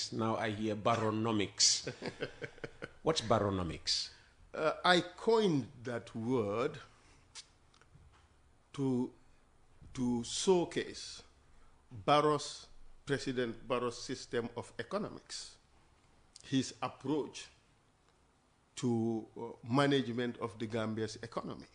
economics. Now I hear baronomics. What's baronomics? I coined that word to showcase President Barrow's system of economics, his approach to management of the Gambia's economy.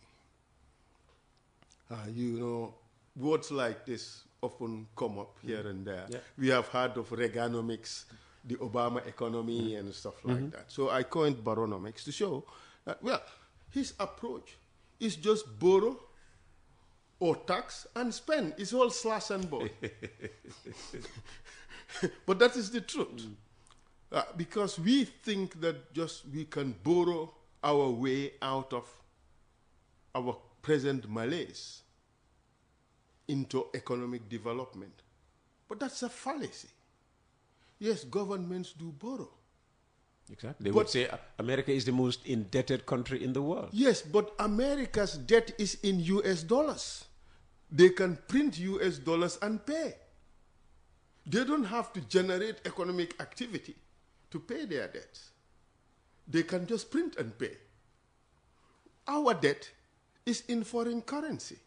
You know, words like this often come up here and there. Yeah. We have heard of Reaganomics, the Obama economy, and stuff like that. So I coined baronomics to show that, well, his approach is just borrow or tax and spend. It's all slash and burn. But that is the truth. Because we think that just we can borrow our way out of our present malaise into economic development. But that's a fallacy. Yes, governments do borrow. Exactly. They would say America is the most indebted country in the world. Yes, but America's debt is in US dollars. They can print US dollars and pay. They don't have to generate economic activity to pay their debts. They can just print and pay. Our debt is in foreign currency.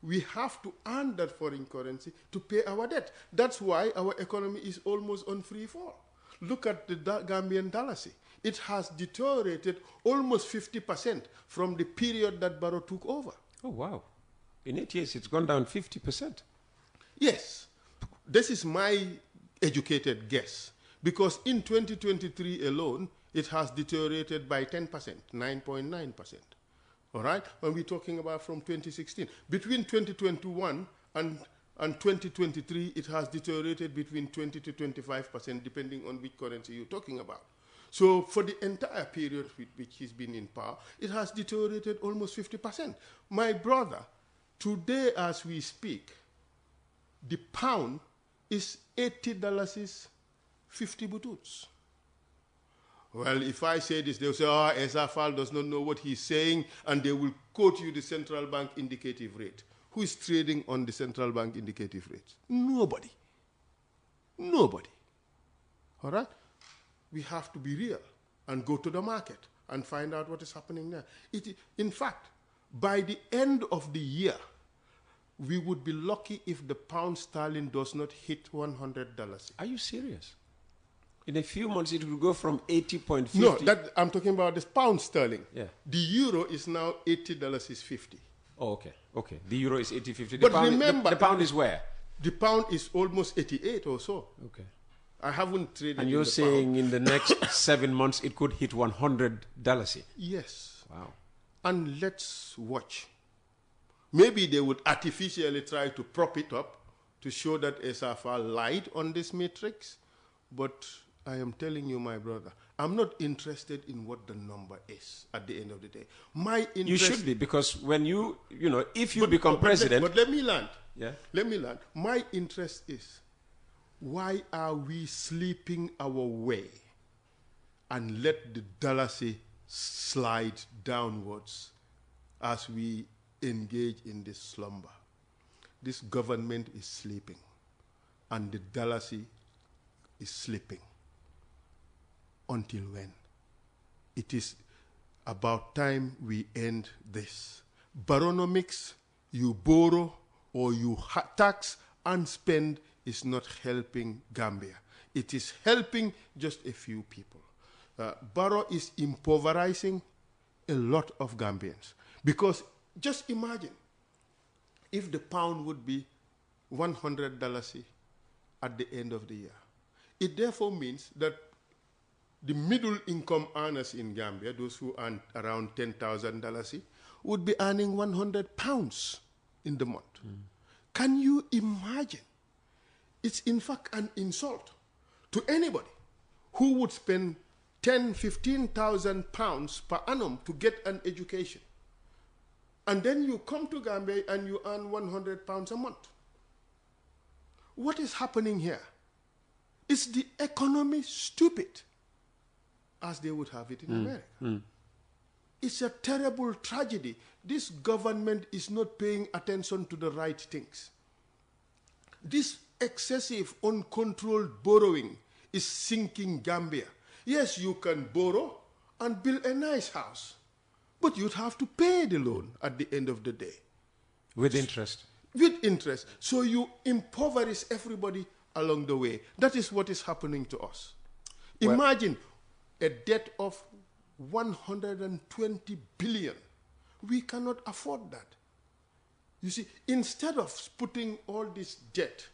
We have to earn that foreign currency to pay our debt. That's why our economy is almost on free fall. Look at the Gambian dalasi. It has deteriorated almost 50% from the period that Barrow took over. Oh, wow. In 8 years, it's gone down 50%. Yes. This is my educated guess. Because in 2023 alone, it has deteriorated by 10%, 9.9%. All right? When we're talking about from 2016. Between 2021 and 2023, it has deteriorated between 20 to 25%, depending on which currency you're talking about. So for the entire period which he's been in power, it has deteriorated almost 50%. My brother, today as we speak, the pound is $80 50 bututs. Well, if I say this, they'll say, oh, Ensa Faal does not know what he's saying, and they will quote you the central bank indicative rate. Who is trading on the central bank indicative rates? Nobody. Nobody. All right? We have to be real and go to the market and find out what is happening there. In fact, by the end of the year, we would be lucky if the pound sterling does not hit $100. Are you serious? In a few months, it will go from 80.50. No, I'm talking about this pound sterling. Yeah. The euro is now $80.50. Oh, okay. Okay. The euro is 80.50. But remember, the pound is where? The pound is almost 88 or so. Okay. I haven't traded. And you're saying in the next 7 months it could hit $100? Yes. Wow. And let's watch. Maybe they would artificially try to prop it up to show that Ensa Faal lied on this matrix. But I am telling you, my brother, I'm not interested in what the number is at the end of the day. My interest. You should be, because when if you become president. But let me land. Yeah. Let me land. My interest is, why are we sleeping our way and let the dalasi slide downwards as we engage in this slumber? This government is sleeping and the dalasi is sleeping. Until when? It is about time we end this. Baronomics, you borrow or you tax and spend, is not helping Gambia. It is helping just a few people. Barrow is impoverizing a lot of Gambians. Because just imagine if the pound would be $100 at the end of the year. It therefore means that the middle income earners in Gambia, those who earn around $10,000, would be earning £100 in the month. Can you imagine? It's in fact an insult to anybody who would spend £10,000-15,000 per annum to get an education. And then you come to Gambia and you earn £100 a month. What is happening here? Is the economy stupid, as they would have it in America? It's a terrible tragedy. This government is not paying attention to the right things. This excessive, uncontrolled borrowing is sinking Gambia. Yes, you can borrow and build a nice house, but you'd have to pay the loan at the end of the day. With interest. With interest. So you impoverish everybody along the way. That is what is happening to us. Well, imagine a debt of 120 billion. We cannot afford that. You see, instead of putting all this debt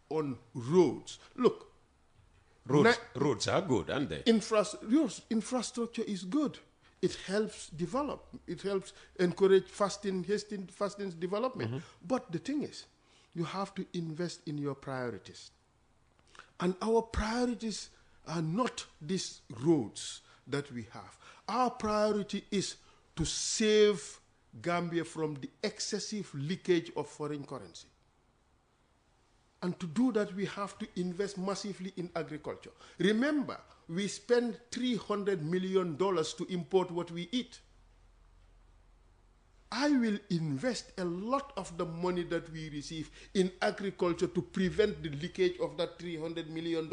on roads, look. Roads are good, aren't they? Infrastructure is good. It helps develop. It helps encourage fastest development. But the thing is, you have to invest in your priorities. And our priorities are not these roads that we have. Our priority is to save Gambia from the excessive leakage of foreign currency. And to do that, we have to invest massively in agriculture. Remember, we spend $300 million to import what we eat. I will invest a lot of the money that we receive in agriculture to prevent the leakage of that $300 million.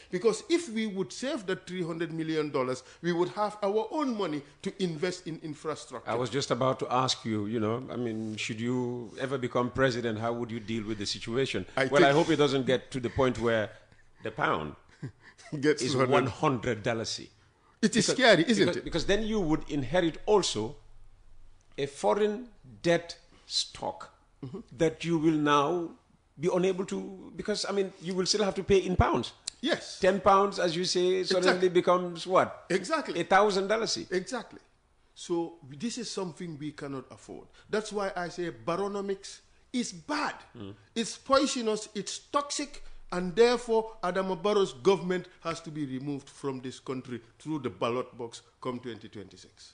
Because if we would save that $300 million, we would have our own money to invest in infrastructure. I was just about to ask you, should you ever become president, how would you deal with the situation? I hope it doesn't get to the point where the pound is $100. It is scary, isn't it? Because then you would inherit also a foreign debt stock that you will now be unable to, because you will still have to pay in pounds. Yes. £10, as you say, suddenly becomes what? Exactly. $1,000. Exactly. So this is something we cannot afford. That's why I say Baronomics is bad. It's poisonous, it's toxic, and therefore Adama Barrow's government has to be removed from this country through the ballot box come 2026.